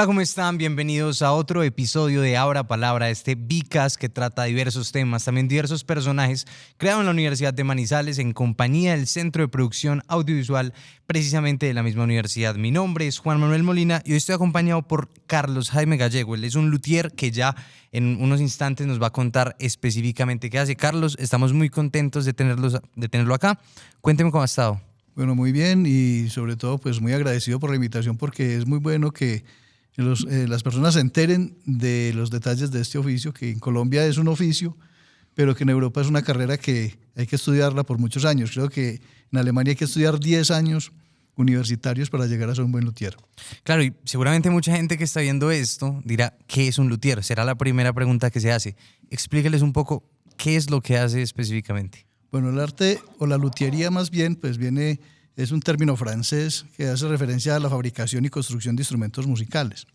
Hola, ¿cómo están? Bienvenidos a otro episodio de Abra Palabra, este Vicast que trata diversos temas, también diversos personajes, creado en la Universidad de Manizales en compañía del Centro de Producción Audiovisual, precisamente de la misma universidad. Mi nombre es Juan Manuel Molina y hoy estoy acompañado por Carlos Jaime Gallego. Él es un luthier que ya en unos instantes nos va a contar específicamente qué hace. Carlos, estamos muy contentos de tenerlo acá. Cuénteme cómo ha estado. Bueno, muy bien y sobre todo pues muy agradecido por la invitación porque es muy bueno que las personas se enteren de los detalles de este oficio, que en Colombia es un oficio, pero que en Europa es una carrera que hay que estudiarla por muchos años. Creo que en Alemania hay que estudiar 10 años universitarios para llegar a ser un buen luthier. Claro, y seguramente mucha gente que está viendo esto dirá, ¿qué es un luthier? Será la primera pregunta que se hace. Explíqueles un poco qué es lo que hace específicamente. Bueno, el arte o la luthiería más bien pues es un término francés que hace referencia a la fabricación y construcción de instrumentos musicales.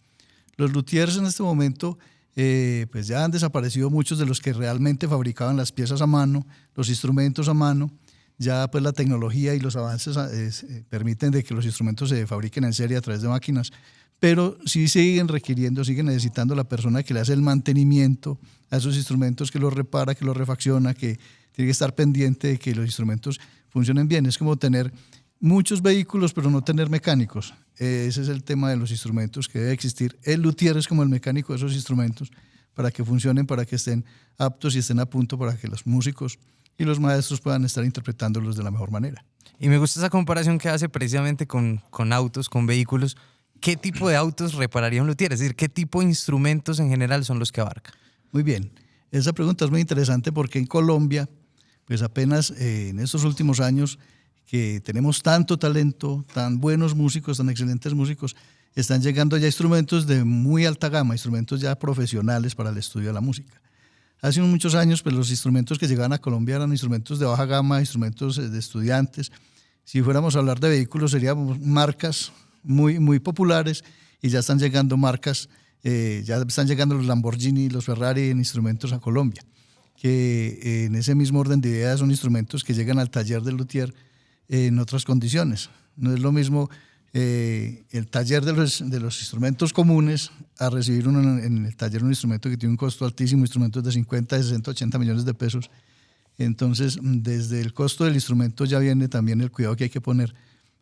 Los luthiers en este momento pues ya han desaparecido muchos de los que realmente fabricaban las piezas a mano, los instrumentos a mano. Ya pues la tecnología y los avances permiten de que los instrumentos se fabriquen en serie a través de máquinas, pero sí siguen necesitando la persona que le hace el mantenimiento a esos instrumentos, que los repara, que los refacciona, que tiene que estar pendiente de que los instrumentos funcionen bien. Es como tener muchos vehículos pero no tener mecánicos. Ese es el tema de los instrumentos que debe existir. El luthier es como el mecánico de esos instrumentos para que funcionen, para que estén aptos y estén a punto para que los músicos y los maestros puedan estar interpretándolos de la mejor manera. Y me gusta esa comparación que hace precisamente con autos, con vehículos. ¿Qué tipo de autos repararía un luthier? Es decir, ¿qué tipo de instrumentos en general son los que abarca? Muy bien, esa pregunta es muy interesante porque en Colombia, pues apenas en estos últimos años que tenemos tanto talento, tan buenos músicos, tan excelentes músicos, están llegando ya instrumentos de muy alta gama, instrumentos ya profesionales para el estudio de la música. Hace muchos años, pues los instrumentos que llegaban a Colombia eran instrumentos de baja gama, instrumentos de estudiantes. Si fuéramos a hablar de vehículos, serían marcas muy populares y ya están llegando marcas, ya están llegando los Lamborghini, los Ferrari en instrumentos a Colombia, que en ese mismo orden de ideas son instrumentos que llegan al taller del luthier en otras condiciones. No es lo mismo el taller de los instrumentos comunes a recibir en el taller un instrumento que tiene un costo altísimo, instrumentos de 50, 60, 80 millones de pesos. Entonces, desde el costo del instrumento ya viene también el cuidado que hay que poner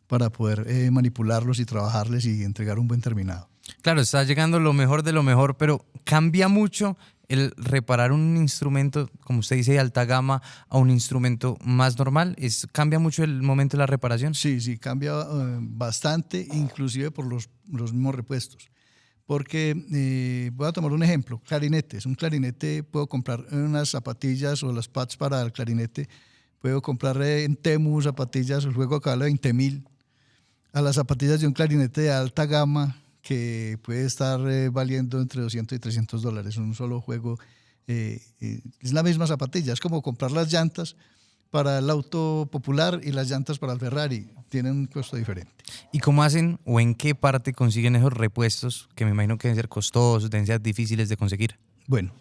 para poder manipularlos y trabajarles y entregar un buen terminado. Claro, está llegando lo mejor de lo mejor, pero cambia mucho el reparar un instrumento, como usted dice, de alta gama a un instrumento más normal. ¿Cambia mucho el momento de la reparación? Sí, cambia bastante, inclusive por los mismos repuestos. Porque voy a tomar un ejemplo, clarinetes. Un clarinete, puedo comprar unas zapatillas o las pads para el clarinete, puedo comprar en Temu zapatillas, el juego acá vale 20.000, a las zapatillas de un clarinete de alta gama que puede estar valiendo entre $200 y $300. Un solo juego es la misma zapatilla. Es como comprar las llantas para el auto popular y las llantas para el Ferrari. Tienen un costo diferente. ¿Y cómo hacen o en qué parte consiguen esos repuestos que me imagino que deben ser costosos, deben ser difíciles de conseguir? Bueno,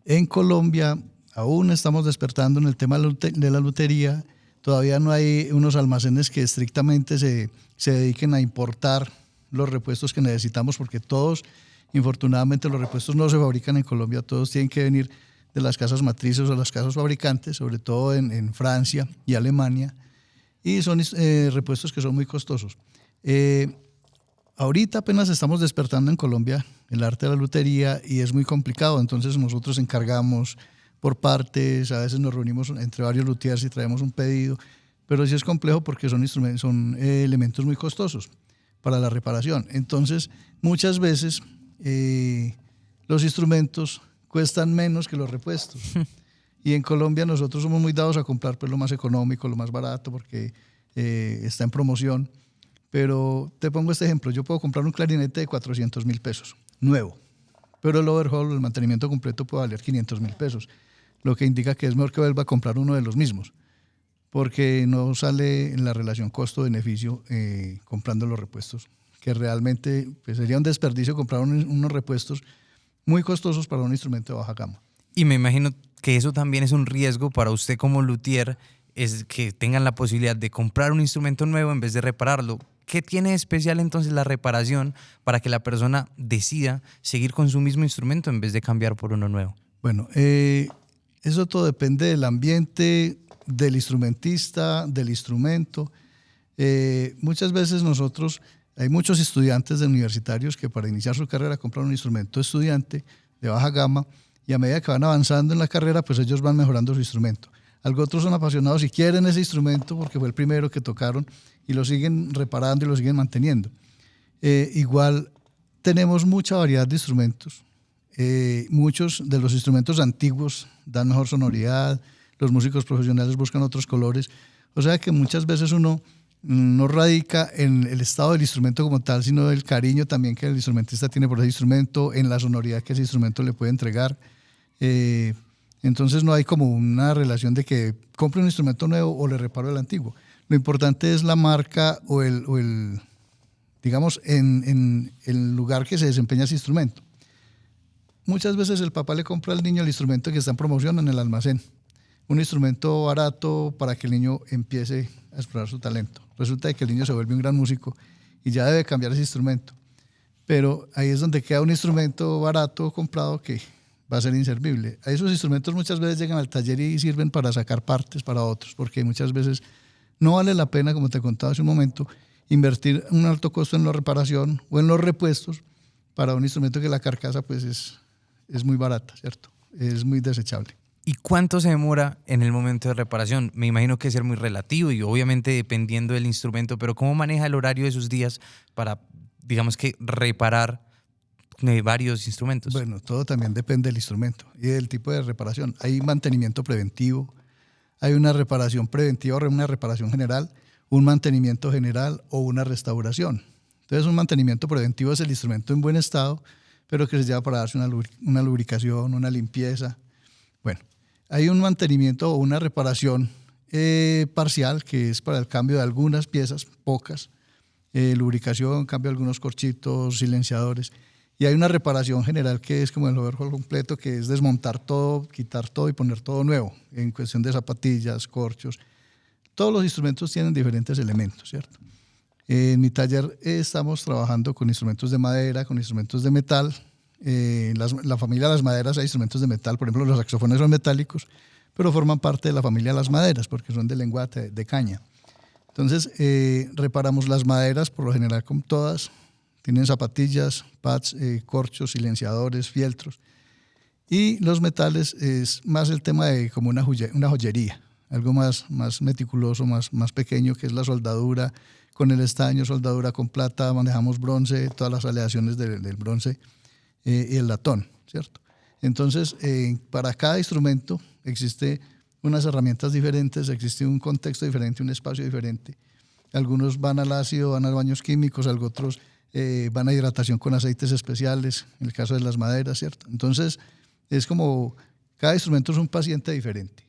en Colombia aún estamos despertando en el tema de la lutería. Todavía no hay unos almacenes que estrictamente se dediquen a importar los repuestos que necesitamos, porque todos, infortunadamente, los repuestos no se fabrican en Colombia, todos tienen que venir de las casas matrices o las casas fabricantes, sobre todo en Francia y Alemania, y son repuestos que son muy costosos. Ahorita apenas estamos despertando en Colombia el arte de la lutería y es muy complicado, entonces nosotros encargamos por partes, a veces nos reunimos entre varios luthiers y traemos un pedido, pero sí es complejo porque son elementos muy costosos para la reparación. Entonces, muchas veces los instrumentos cuestan menos que los repuestos. Y en Colombia nosotros somos muy dados a comprar pues, lo más económico, lo más barato, porque está en promoción. Pero te pongo este ejemplo. Yo puedo comprar un clarinete de 400.000 pesos, nuevo. Pero el overhaul, el mantenimiento completo, puede valer 500.000 pesos. Lo que indica que es mejor que vuelva a comprar uno de los mismos, porque no sale en la relación costo-beneficio comprando los repuestos, que realmente pues, sería un desperdicio comprar unos repuestos muy costosos para un instrumento de baja gama. Y me imagino que eso también es un riesgo para usted como luthier, es que tengan la posibilidad de comprar un instrumento nuevo en vez de repararlo. ¿Qué tiene de especial entonces la reparación para que la persona decida seguir con su mismo instrumento en vez de cambiar por uno nuevo? Bueno, eso todo depende del ambiente, del instrumentista, del instrumento. Muchas veces hay muchos estudiantes de universitarios que para iniciar su carrera compran un instrumento estudiante de baja gama y a medida que van avanzando en la carrera, pues ellos van mejorando su instrumento. Algo otros son apasionados y quieren ese instrumento porque fue el primero que tocaron y lo siguen reparando y lo siguen manteniendo. Igual tenemos mucha variedad de instrumentos. Muchos de los instrumentos antiguos dan mejor sonoridad, los músicos profesionales buscan otros colores, o sea que muchas veces uno no radica en el estado del instrumento como tal, sino del cariño también que el instrumentista tiene por ese instrumento, en la sonoridad que ese instrumento le puede entregar. Entonces no hay como una relación de que compre un instrumento nuevo o le reparo el antiguo. Lo importante es la marca o el digamos, en el lugar que se desempeña ese instrumento. Muchas veces el papá le compra al niño el instrumento que está en promoción en el almacén. Un instrumento barato para que el niño empiece a explorar su talento. Resulta que el niño se vuelve un gran músico y ya debe cambiar ese instrumento. Pero ahí es donde queda un instrumento barato comprado que va a ser inservible. Esos instrumentos muchas veces llegan al taller y sirven para sacar partes para otros, porque muchas veces no vale la pena, como te contaba hace un momento, invertir un alto costo en la reparación o en los repuestos para un instrumento que la carcasa pues es muy barata, ¿cierto? Es muy desechable. ¿Y cuánto se demora en el momento de reparación? Me imagino que es ser muy relativo y obviamente dependiendo del instrumento, pero ¿cómo maneja el horario de sus días para, digamos que, reparar varios instrumentos? Bueno, todo también depende del instrumento y del tipo de reparación. Hay mantenimiento preventivo, hay una reparación preventiva o una reparación general, un mantenimiento general o una restauración. Entonces, un mantenimiento preventivo es el instrumento en buen estado, pero que se lleva para darse una lubricación, una limpieza. Bueno, hay un mantenimiento o una reparación parcial, que es para el cambio de algunas piezas, pocas, lubricación, cambio de algunos corchitos, silenciadores. Y hay una reparación general que es como el overhaul completo, que es desmontar todo, quitar todo y poner todo nuevo, en cuestión de zapatillas, corchos. Todos los instrumentos tienen diferentes elementos, ¿cierto? En mi taller estamos trabajando con instrumentos de madera, con instrumentos de metal. La familia de las maderas hay instrumentos de metal, por ejemplo, los saxofones son metálicos, pero forman parte de la familia de las maderas porque son de lenguate, de caña. Entonces, reparamos las maderas, por lo general con todas. Tienen zapatillas, pads, corchos, silenciadores, fieltros. Y los metales es más el tema de como una joyería, algo más meticuloso, más pequeño, que es la soldadura con el estaño, soldadura con plata, manejamos bronce, todas las aleaciones del bronce y el latón, ¿cierto? Entonces, para cada instrumento existe unas herramientas diferentes, existe un contexto diferente, un espacio diferente. Algunos van al ácido, van a baños químicos, otros van a hidratación con aceites especiales, en el caso de las maderas, ¿cierto? Entonces, es como cada instrumento es un paciente diferente,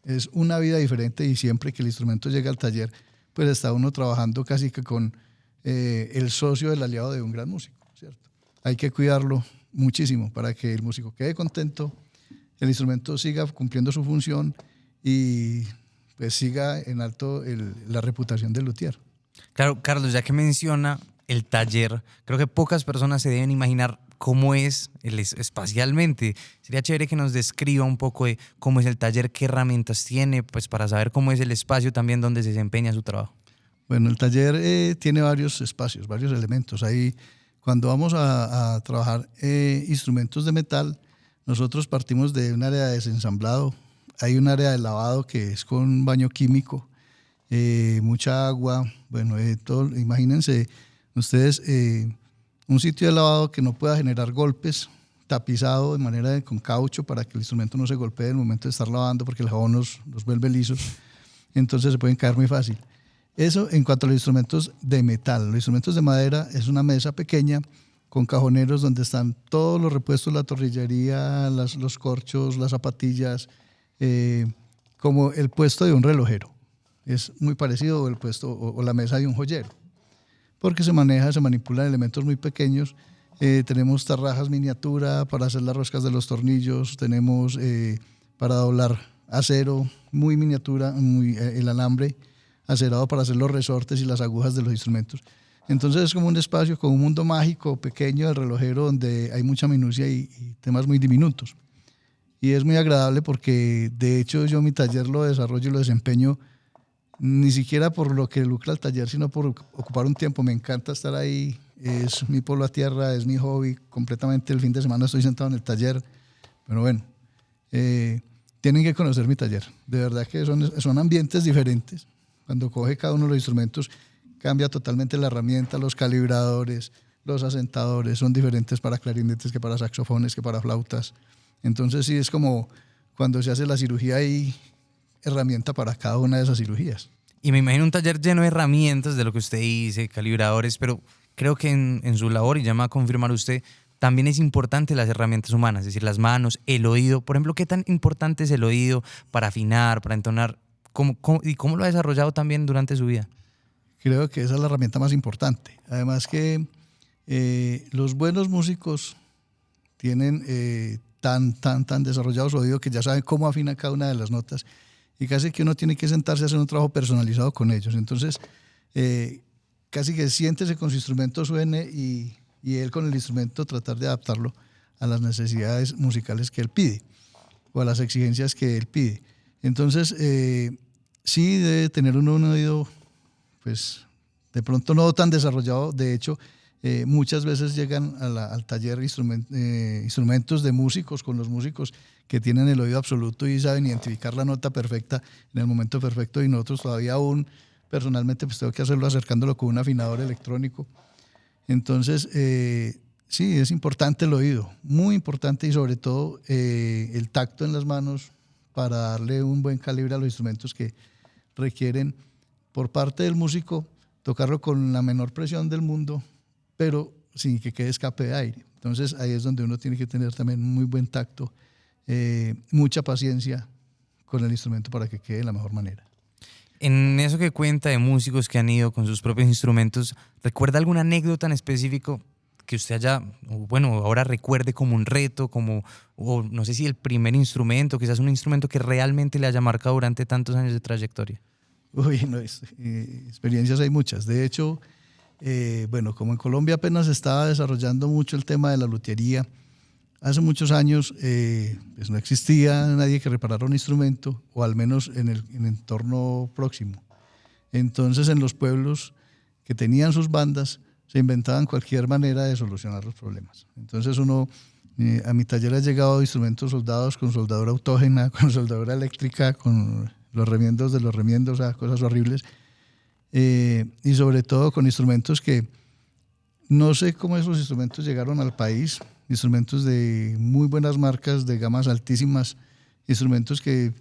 es una vida diferente y siempre que el instrumento llega al taller, pues está uno trabajando casi que con el socio del aliado de un gran músico, ¿cierto? Hay que cuidarlo muchísimo para que el músico quede contento, el instrumento siga cumpliendo su función y pues siga en alto la reputación del luthier. Claro, Carlos, ya que menciona el taller, creo que pocas personas se deben imaginar cómo es espacialmente. Sería chévere que nos describa un poco de cómo es el taller, qué herramientas tiene, pues para saber cómo es el espacio también donde se desempeña su trabajo. Bueno, el taller tiene varios espacios, varios elementos. Ahí, cuando vamos a trabajar instrumentos de metal, nosotros partimos de un área de desensamblado. Hay un área de lavado que es con baño químico, mucha agua. Bueno, todo, imagínense ustedes un sitio de lavado que no pueda generar golpes, tapizado de manera con caucho para que el instrumento no se golpee en el momento de estar lavando porque el jabón los vuelve lisos, entonces se pueden caer muy fácil. Eso en cuanto a los instrumentos de metal. Los instrumentos de madera es una mesa pequeña con cajoneros donde están todos los repuestos, la tornillería, los corchos, las zapatillas, como el puesto de un relojero. Es muy parecido el puesto o la mesa de un joyero, porque se manipulan elementos muy pequeños. Tenemos tarrajas miniatura para hacer las roscas de los tornillos, tenemos para doblar acero, muy miniatura, el alambre. acerado para hacer los resortes y las agujas de los instrumentos. Entonces es como un espacio, como un mundo mágico pequeño del relojero donde hay mucha minucia y temas muy diminutos. Y es muy agradable porque de hecho yo mi taller lo desarrollo y lo desempeño ni siquiera por lo que lucra el taller, sino por ocupar un tiempo. Me encanta estar ahí, es mi pueblo a tierra, es mi hobby, completamente el fin de semana estoy sentado en el taller. Pero bueno, tienen que conocer mi taller, de verdad que son ambientes diferentes. Cuando coge cada uno de los instrumentos cambia totalmente la herramienta, los calibradores, los asentadores son diferentes para clarinetes que para saxofones, que para flautas. Entonces sí es como cuando se hace la cirugía hay herramienta para cada una de esas cirugías. Y me imagino un taller lleno de herramientas de lo que usted dice, calibradores, pero creo que en su labor, y ya me va a confirmar usted, también es importante las herramientas humanas, es decir, las manos, el oído. Por ejemplo, ¿qué tan importante es el oído para afinar, para entonar? ¿Y cómo lo ha desarrollado también durante su vida? Creo que esa es la herramienta más importante. Además que los buenos músicos tienen tan desarrollado su oído que ya saben cómo afina cada una de las notas y casi que uno tiene que sentarse a hacer un trabajo personalizado con ellos. Entonces, casi que siéntese con su instrumento, suene y él con el instrumento tratar de adaptarlo a las necesidades musicales que él pide o a las exigencias que él pide. Entonces, sí debe tener un oído, pues, de pronto no tan desarrollado. De hecho, muchas veces llegan al taller instrumentos de músicos con los músicos que tienen el oído absoluto y saben identificar la nota perfecta en el momento perfecto, y nosotros todavía aún personalmente pues tengo que hacerlo acercándolo con un afinador electrónico. Entonces sí, es importante el oído, muy importante, y sobre todo el tacto en las manos para darle un buen calibre a los instrumentos que requieren por parte del músico tocarlo con la menor presión del mundo, pero sin que quede escape de aire. Entonces ahí es donde uno tiene que tener también muy buen tacto, mucha paciencia con el instrumento para que quede de la mejor manera. En eso que cuenta de músicos que han ido con sus propios instrumentos, ¿recuerda alguna anécdota en específico que usted haya, bueno, ahora recuerde como un reto, o no sé si el primer instrumento, quizás un instrumento que realmente le haya marcado durante tantos años de trayectoria? Uy, no, experiencias hay muchas. De hecho, bueno, como en Colombia apenas se estaba desarrollando mucho el tema de la luthiería, hace muchos años pues no existía nadie que reparara un instrumento, o al menos en el entorno próximo. Entonces en los pueblos que tenían sus bandas se inventaban cualquier manera de solucionar los problemas. Entonces a mi taller ha llegado instrumentos soldados con soldadura autógena, con soldadura eléctrica, con los remiendos de los remiendos, o sea, cosas horribles. Y sobre todo con instrumentos que no sé cómo esos instrumentos llegaron al país, instrumentos de muy buenas marcas, de gamas altísimas, instrumentos que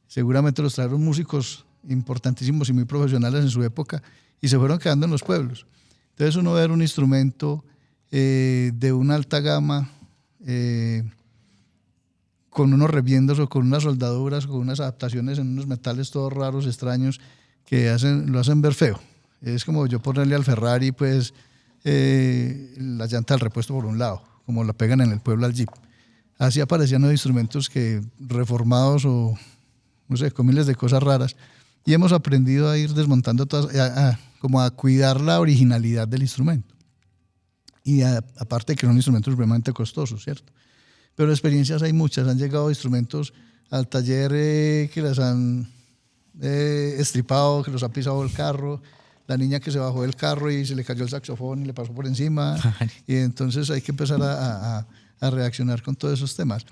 seguramente los trajeron músicos importantísimos y muy profesionales en su época y se fueron quedando en los pueblos. Entonces uno ver un instrumento de una alta gama con unos remiendos o con unas soldaduras, con unas adaptaciones en unos metales todos raros, extraños, que lo hacen ver feo. Es como yo ponerle al Ferrari pues la llanta del repuesto por un lado, como la pegan en el pueblo al Jeep. Así aparecían los instrumentos que reformados o no sé, con miles de cosas raras, y hemos aprendido a ir desmontando todas, como a cuidar la originalidad del instrumento. Y aparte que son instrumentos realmente costosos, ¿cierto? Pero experiencias hay muchas. Han llegado instrumentos al taller que las han estripado, que los ha pisado el carro, la niña que se bajó del carro y se le cayó el saxofón y le pasó por encima. Y entonces hay que empezar a reaccionar con todos esos temas.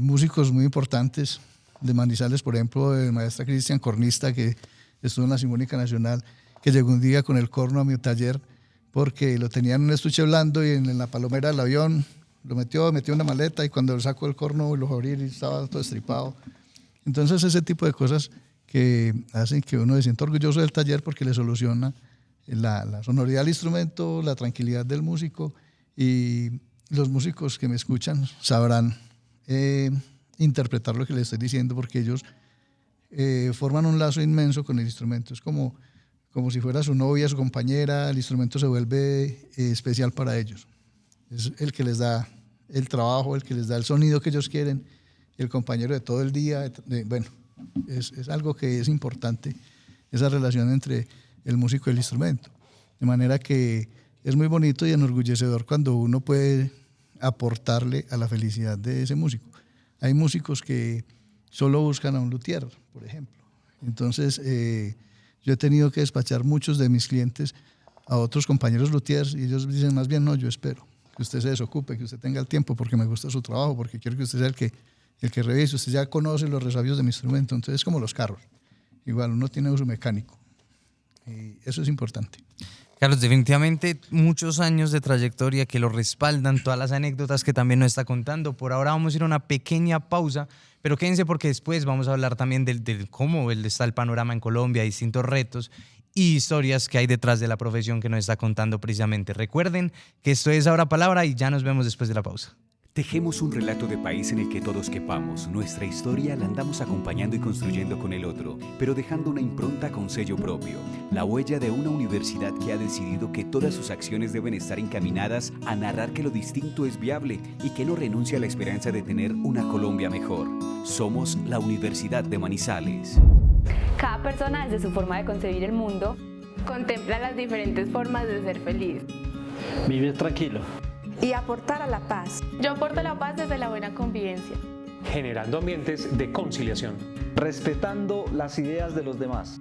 Músicos muy importantes de Manizales, por ejemplo, el maestro Cristian, cornista, que estuvo en la Sinfónica Nacional, que llegó un día con el corno a mi taller porque lo tenía en un estuche blando y en la palomera del avión lo metió en una maleta, y cuando sacó el corno lo abrí y estaba todo estripado. Entonces ese tipo de cosas que hacen que uno se sienta orgulloso del taller porque le soluciona la sonoridad del instrumento, la tranquilidad del músico, y los músicos que me escuchan sabrán interpretar lo que les estoy diciendo, porque ellos forman un lazo inmenso con el instrumento. Es como si fuera su novia, su compañera. El instrumento se vuelve especial para ellos. Es el que les da el trabajo, el que les da el sonido que ellos quieren, el compañero de todo el día. Bueno, es algo que es importante esa relación entre el músico y el instrumento. De manera que es muy bonito y enorgullecedor cuando uno puede aportarle a la felicidad de ese músico. Hay músicos que solo buscan a un luthier, por ejemplo. Entonces, yo he tenido que despachar muchos de mis clientes a otros compañeros luthiers y ellos dicen más bien, no, yo espero que usted se desocupe, que usted tenga el tiempo porque me gusta su trabajo, porque quiero que usted sea el que revise, usted ya conoce los resabios de mi instrumento. Entonces es como los carros, igual uno tiene su mecánico y eso es importante. Carlos, definitivamente muchos años de trayectoria que lo respaldan, todas las anécdotas que también nos está contando. Por ahora vamos a ir a una pequeña pausa, pero quédense porque después vamos a hablar también del cómo está el panorama en Colombia, distintos retos y historias que hay detrás de la profesión que nos está contando precisamente. Recuerden que esto es Ahora Palabra y ya nos vemos después de la pausa. Tejemos un relato de país en el que todos quepamos. Nuestra historia la andamos acompañando y construyendo con el otro, pero dejando una impronta con sello propio. La huella de una universidad que ha decidido que todas sus acciones deben estar encaminadas a narrar que lo distinto es viable y que no renuncia a la esperanza de tener una Colombia mejor. Somos la Universidad de Manizales. Cada persona, desde su forma de concebir el mundo, contempla las diferentes formas de ser feliz. Vivir tranquilo. Y aportar a la paz. Yo aporto la paz desde la buena convivencia. Generando ambientes de conciliación. Respetando las ideas de los demás.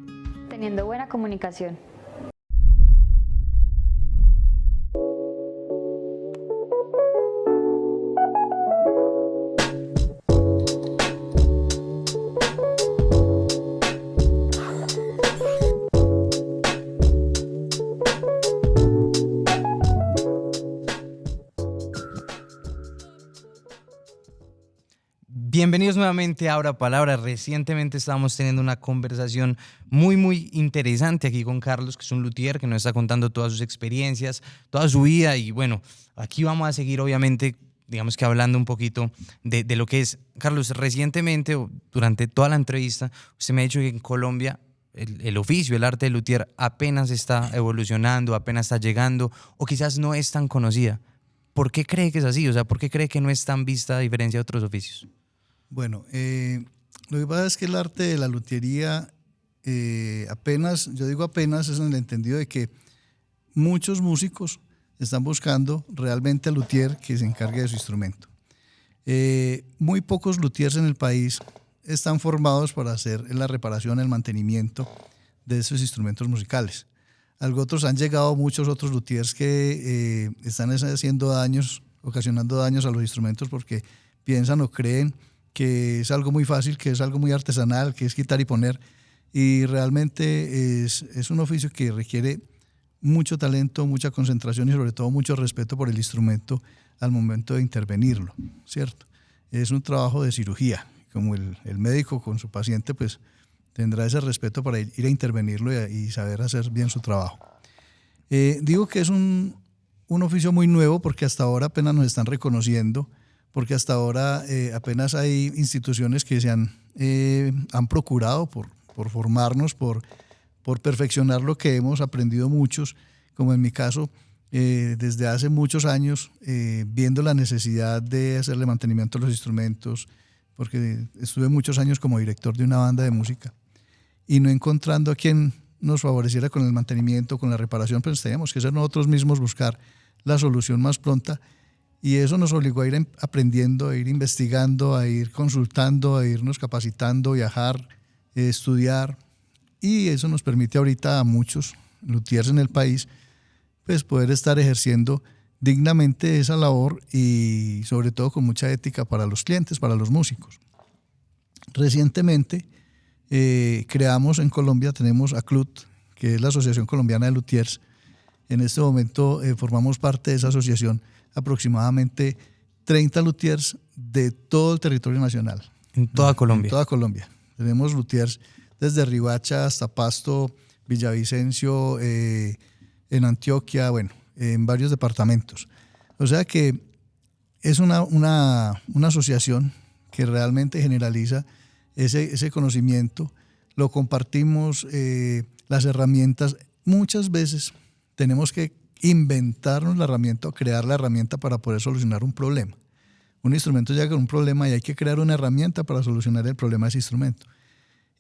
Teniendo buena comunicación. Bienvenidos nuevamente a Ahora Palabra. Recientemente estábamos teniendo una conversación muy interesante aquí con Carlos, que es un luthier que nos está contando todas sus experiencias, toda su vida y bueno, aquí vamos a seguir obviamente, digamos que hablando un poquito de lo que es. Carlos, recientemente, durante toda la entrevista, usted me ha dicho que en Colombia el oficio, el arte de luthier apenas está evolucionando, apenas está llegando o quizás no es tan conocida. ¿Por qué cree que es así? O sea, ¿por qué cree que no es tan vista a diferencia de otros oficios? Bueno, lo que pasa es que el arte de la luthiería apenas, yo digo apenas, es en el entendido de que muchos músicos están buscando realmente al luthier que se encargue de su instrumento. Muy pocos luthiers en el país están formados para hacer la reparación, el mantenimiento de esos instrumentos musicales. Otros han llegado muchos otros luthiers que están haciendo daños, ocasionando daños a los instrumentos porque piensan o creen que es algo muy fácil, que es algo muy artesanal, que es quitar y poner, y realmente es un oficio que requiere mucho talento, mucha concentración y sobre todo mucho respeto por el instrumento al momento de intervenirlo, ¿cierto? Es un trabajo de cirugía, como el médico con su paciente pues tendrá ese respeto para ir a intervenirlo y saber hacer bien su trabajo. Digo que es un oficio muy nuevo porque hasta ahora apenas nos están reconociendo, porque hasta ahora apenas hay instituciones que han procurado por formarnos, por perfeccionar lo que hemos aprendido muchos, como en mi caso, desde hace muchos años, viendo la necesidad de hacerle mantenimiento a los instrumentos, porque estuve muchos años como director de una banda de música y no encontrando a quien nos favoreciera con el mantenimiento, con la reparación, pues teníamos que ser nosotros mismos buscar la solución más pronta. Y eso nos obligó a ir aprendiendo, a ir investigando, a ir consultando, a irnos capacitando, viajar, estudiar. Y eso nos permite ahorita a muchos luthiers en el país pues poder estar ejerciendo dignamente esa labor y sobre todo con mucha ética para los clientes, para los músicos. Recientemente creamos en Colombia, tenemos ACLUT, que es la Asociación Colombiana de Luthiers. En este momento formamos parte de esa asociación aproximadamente 30 luthiers de todo el territorio nacional. En toda Colombia. En toda Colombia. Tenemos luthiers desde Riohacha hasta Pasto, Villavicencio, en Antioquia, bueno, en varios departamentos. O sea que es una asociación que realmente generaliza ese conocimiento, lo compartimos, las herramientas. Muchas veces tenemos que inventarnos la herramienta o crear la herramienta para poder solucionar un problema. Un instrumento llega con un problema y hay que crear una herramienta para solucionar el problema de ese instrumento.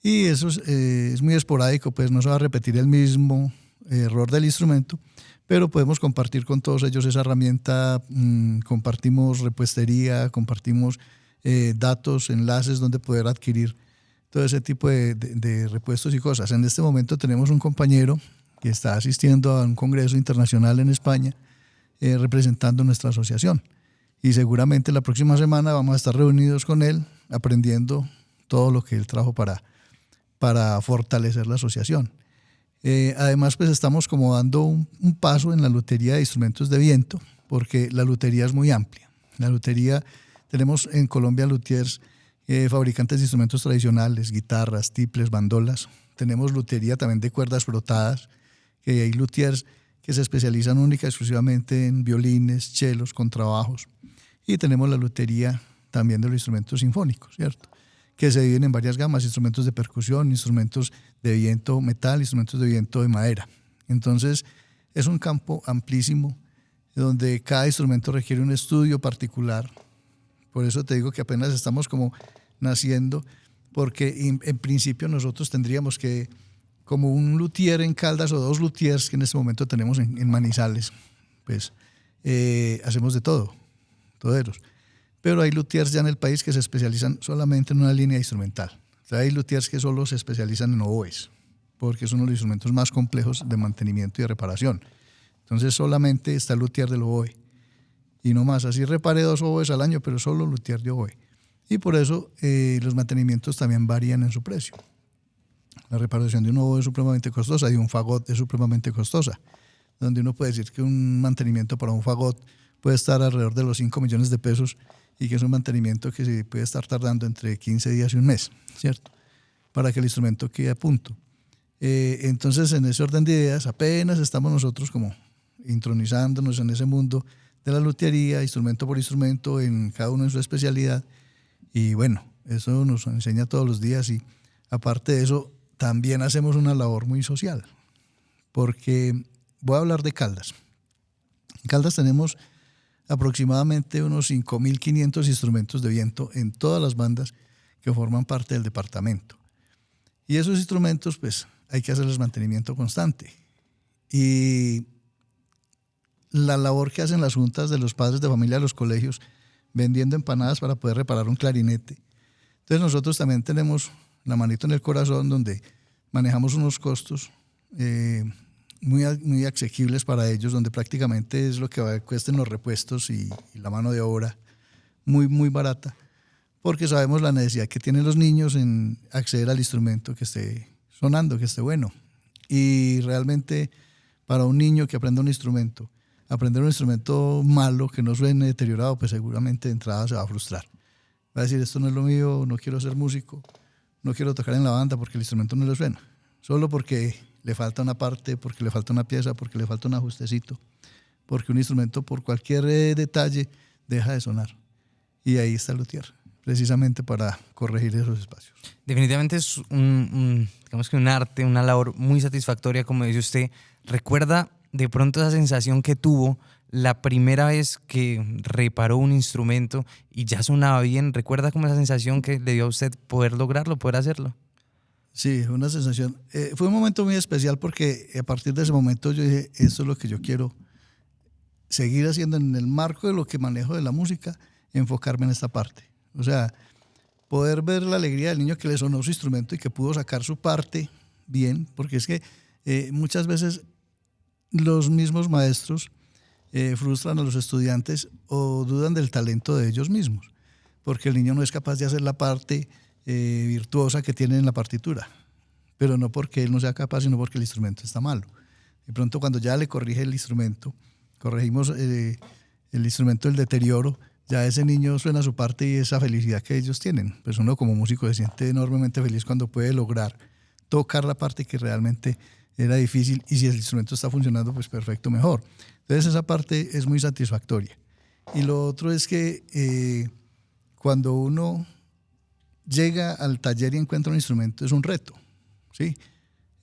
Y eso es muy esporádico, pues no se va a repetir el mismo error del instrumento, pero podemos compartir con todos ellos esa herramienta, compartimos repuestería, compartimos datos, enlaces donde poder adquirir todo ese tipo de repuestos y cosas. En este momento tenemos un compañero que está asistiendo a un congreso internacional en España representando nuestra asociación. Y seguramente la próxima semana vamos a estar reunidos con él aprendiendo todo lo que él trajo para fortalecer la asociación. Además, pues estamos como dando un paso en la lutería de instrumentos de viento, porque la lutería es muy amplia. La lutería, tenemos en Colombia luthiers, fabricantes de instrumentos tradicionales, guitarras, tiples, bandolas. Tenemos lutería también de cuerdas frotadas, que hay luthiers que se especializan única y exclusivamente en violines, chelos, contrabajos. Y tenemos la lutería también de los instrumentos sinfónicos, ¿cierto? Que se dividen en varias gamas, instrumentos de percusión, instrumentos de viento metal, instrumentos de viento de madera. Entonces, es un campo amplísimo donde cada instrumento requiere un estudio particular. Por eso te digo que apenas estamos como naciendo, porque en principio nosotros tendríamos que, como un luthier en Caldas o 2 luthiers que en este momento tenemos en Manizales, pues hacemos de todo, toderos. Pero hay luthiers ya en el país que se especializan solamente en una línea instrumental. O sea, hay luthiers que solo se especializan en oboes, porque son los instrumentos más complejos de mantenimiento y de reparación. Entonces solamente está el luthier del oboe. Y no más, así repare 2 oboes al año, pero solo luthier de oboe. Y por eso los mantenimientos también varían en su precio. La reparación de un oboe es supremamente costosa y un fagot es supremamente costosa, donde uno puede decir que un mantenimiento para un fagot puede estar alrededor de los 5 millones de pesos y que es un mantenimiento que se puede estar tardando entre 15 días y un mes, ¿cierto? Para que el instrumento quede a punto. Entonces, en ese orden de ideas, apenas estamos nosotros como intronizándonos en ese mundo de la luthiería, instrumento por instrumento, en cada uno en su especialidad. Y bueno, eso nos enseña todos los días y aparte de eso, también hacemos una labor muy social, porque voy a hablar de Caldas. En Caldas tenemos aproximadamente unos 5.500 instrumentos de viento en todas las bandas que forman parte del departamento. Y esos instrumentos, pues, hay que hacerles mantenimiento constante. Y la labor que hacen las juntas de los padres de familia de los colegios, vendiendo empanadas para poder reparar un clarinete. Entonces nosotros también tenemos la manito en el corazón donde manejamos unos costos muy asequibles para ellos, donde prácticamente es lo que cuesten los repuestos y la mano de obra muy barata, porque sabemos la necesidad que tienen los niños en acceder al instrumento que esté sonando, que esté bueno. Y realmente para un niño que aprenda un instrumento, aprender un instrumento malo, que no suene deteriorado, pues seguramente de entrada se va a frustrar. Va a decir, esto no es lo mío, no quiero ser músico, no quiero tocar en la banda porque el instrumento no le suena, solo porque le falta una parte, porque le falta una pieza, porque le falta un ajustecito, porque un instrumento por cualquier detalle deja de sonar. Y ahí está el luthier, precisamente para corregir esos espacios. Definitivamente es digamos que un arte, una labor muy satisfactoria, como dice usted. ¿Recuerda de pronto esa sensación que tuvo la primera vez que reparó un instrumento y ya sonaba bien? ¿Recuerda como esa sensación que le dio a usted poder lograrlo, poder hacerlo? Sí, una sensación. Fue un momento muy especial porque a partir de ese momento yo dije, esto es lo que yo quiero seguir haciendo en el marco de lo que manejo de la música, enfocarme en esta parte. O sea, poder ver la alegría del niño que le sonó su instrumento y que pudo sacar su parte bien, porque es que muchas veces los mismos maestros frustran a los estudiantes o dudan del talento de ellos mismos, porque el niño no es capaz de hacer la parte virtuosa que tiene en la partitura, pero no porque él no sea capaz, sino porque el instrumento está malo. De pronto cuando ya le corrige el instrumento, corregimos el instrumento del deterioro, ya ese niño suena su parte y esa felicidad que ellos tienen. Pues uno como músico se siente enormemente feliz cuando puede lograr tocar la parte que realmente era difícil y si el instrumento está funcionando, pues perfecto, mejor. Entonces esa parte es muy satisfactoria. Y lo otro es que cuando uno llega al taller y encuentra un instrumento es un reto, ¿sí?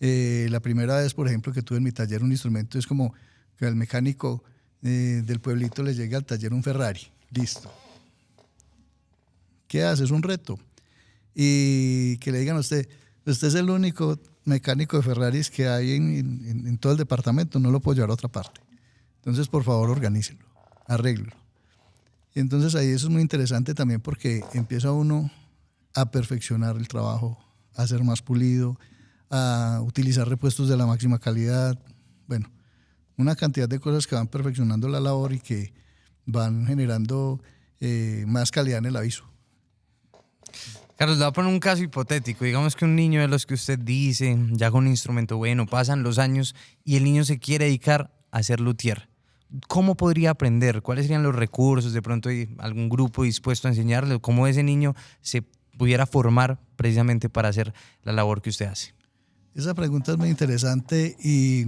La primera vez, por ejemplo, que tuve en mi taller un instrumento es como que al mecánico del pueblito le llegue al taller un Ferrari, listo. ¿Qué hace? Es un reto. Y que le digan a usted, Usted es el único mecánico de Ferraris que hay en todo el departamento, no lo puedo llevar a otra parte. Entonces, por favor, organícelo, arréglelo. Y entonces ahí eso es muy interesante también porque empieza uno a perfeccionar el trabajo, a ser más pulido, a utilizar repuestos de la máxima calidad. Bueno, una cantidad de cosas que van perfeccionando la labor y que van generando más calidad en el aviso. Carlos, le voy a poner un caso hipotético. Digamos que un niño de los que usted dice, ya con un instrumento bueno, pasan los años y el niño se quiere dedicar a ser luthier. ¿Cómo podría aprender? ¿Cuáles serían los recursos? De pronto hay algún grupo dispuesto a enseñarle cómo ese niño se pudiera formar precisamente para hacer la labor que usted hace. Esa pregunta es muy interesante y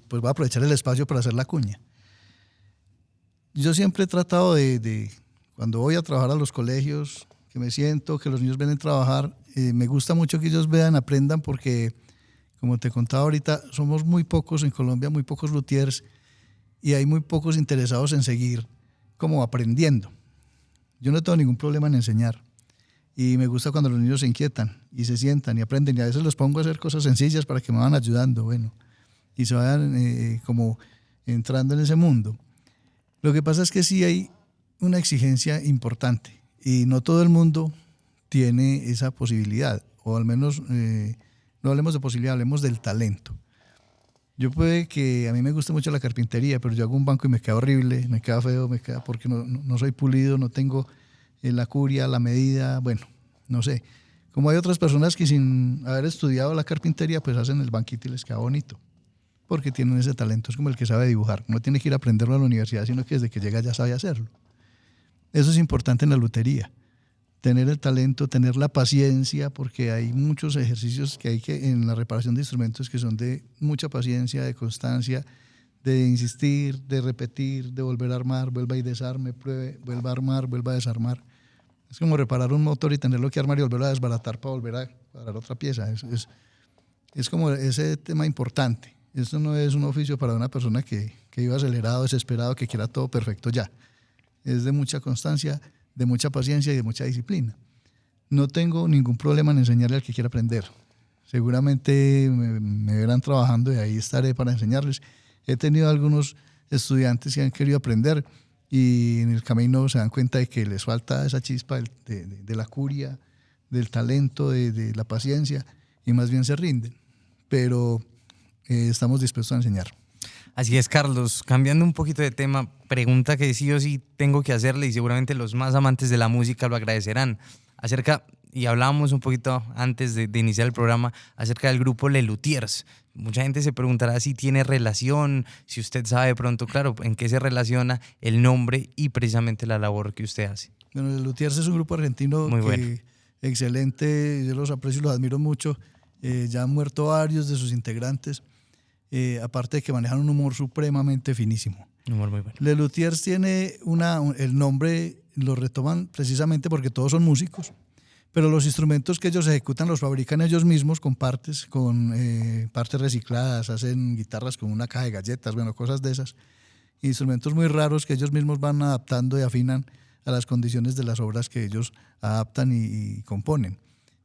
pues voy a aprovechar el espacio para hacer la cuña. Yo siempre he tratado de cuando voy a trabajar a los colegios, que me siento, que los niños ven a trabajar, me gusta mucho que ellos vean, aprendan, porque como te contaba ahorita, somos muy pocos en Colombia, muy pocos luthiers, y hay muy pocos interesados en seguir como aprendiendo. Yo no tengo ningún problema en enseñar, y me gusta cuando los niños se inquietan y se sientan y aprenden, y a veces los pongo a hacer cosas sencillas para que me vayan ayudando, bueno, y se vayan como entrando en ese mundo. Lo que pasa es que sí hay una exigencia importante, y no todo el mundo tiene esa posibilidad, o al menos no hablemos de posibilidad, hablemos del talento. Yo puede que a mí me guste mucho la carpintería, pero yo hago un banco y me queda horrible, me queda feo, me queda porque no soy pulido, no tengo la curia, la medida, bueno, no sé. Como hay otras personas que sin haber estudiado la carpintería, pues hacen el banquito y les queda bonito, porque tienen ese talento. Es como el que sabe dibujar, no tiene que ir a aprenderlo a la universidad, sino que desde que llega ya sabe hacerlo. Eso es importante en la lutería. Tener el talento, tener la paciencia, porque hay muchos ejercicios que hay que en la reparación de instrumentos que son de mucha paciencia, de constancia, de insistir, de repetir, de volver a armar, vuelva y desarme, pruebe, vuelva a armar, vuelva a desarmar. Es como reparar un motor y tenerlo que armar y volverlo a desbaratar para volver a parar otra pieza. Es como ese tema importante. Esto no es un oficio para una persona que viva acelerado, desesperado, que quiera todo perfecto ya. Es de mucha constancia, de mucha paciencia y de mucha disciplina. No tengo ningún problema en enseñarle al que quiera aprender. Seguramente me verán trabajando y ahí estaré para enseñarles. He tenido algunos estudiantes que han querido aprender y en el camino se dan cuenta de que les falta esa chispa de la curia, del talento, de la paciencia, y más bien se rinden. Pero estamos dispuestos a enseñar. Así es, Carlos. Cambiando un poquito de tema, pregunta que sí o sí tengo que hacerle y seguramente los más amantes de la música lo agradecerán. Y hablábamos un poquito antes de iniciar el programa, acerca del grupo Les Luthiers. Mucha gente se preguntará si tiene relación, si usted sabe de pronto, claro, en qué se relaciona el nombre y precisamente la labor que usted hace. Bueno, Les Luthiers es un grupo argentino muy bueno, excelente, yo los aprecio y los admiro mucho. Ya han muerto varios de sus integrantes. Aparte de que manejan un humor supremamente finísimo. Un humor muy bueno. Les Luthiers tiene el nombre, lo retoman precisamente porque todos son músicos, pero los instrumentos que ellos ejecutan los fabrican ellos mismos con partes recicladas, hacen guitarras con una caja de galletas, bueno, cosas de esas. Instrumentos muy raros que ellos mismos van adaptando y afinan a las condiciones de las obras que ellos adaptan y componen.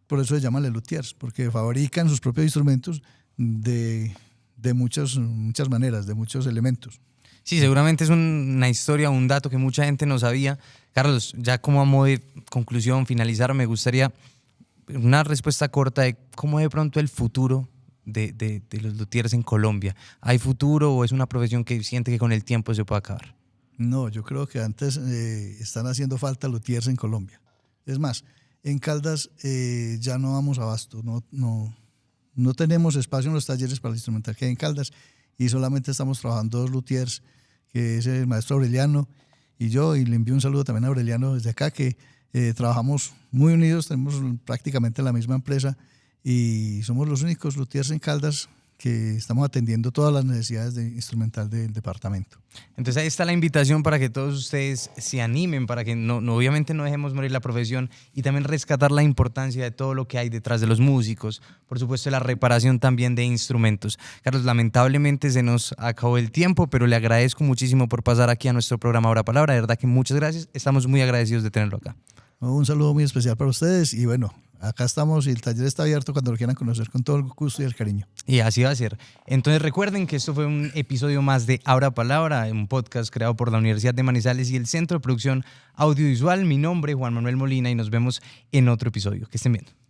Por eso se llaman Les Luthiers, porque fabrican sus propios instrumentos de muchas maneras, de muchos elementos. Sí, seguramente es una historia, un dato que mucha gente no sabía. Carlos, ya como a modo de conclusión, finalizar, me gustaría una respuesta corta de cómo de pronto el futuro de los luthiers en Colombia. ¿Hay futuro o es una profesión que siente que con el tiempo se puede acabar? No, yo creo que antes están haciendo falta luthiers en Colombia. Es más, en Caldas ya no damos abasto, no tenemos espacio en los talleres para el instrumental que hay en Caldas y solamente estamos trabajando 2 luthiers, que es el maestro Aureliano y yo, y le envío un saludo también a Aureliano desde acá, que trabajamos muy unidos, tenemos prácticamente la misma empresa y somos los únicos luthiers en Caldas que estamos atendiendo todas las necesidades de instrumental del departamento. Entonces ahí está la invitación para que todos ustedes se animen, para que obviamente no dejemos morir la profesión y también rescatar la importancia de todo lo que hay detrás de los músicos, por supuesto la reparación también de instrumentos. Carlos, lamentablemente se nos acabó el tiempo, pero le agradezco muchísimo por pasar aquí a nuestro programa Ahora Palabra, de verdad que muchas gracias, estamos muy agradecidos de tenerlo acá. Un saludo muy especial para ustedes y bueno, acá estamos y el taller está abierto cuando lo quieran conocer con todo el gusto y el cariño. Y así va a ser. Entonces recuerden que esto fue un episodio más de Abra Palabra, un podcast creado por la Universidad de Manizales y el Centro de Producción Audiovisual. Mi nombre es Juan Manuel Molina y nos vemos en otro episodio. Que estén bien.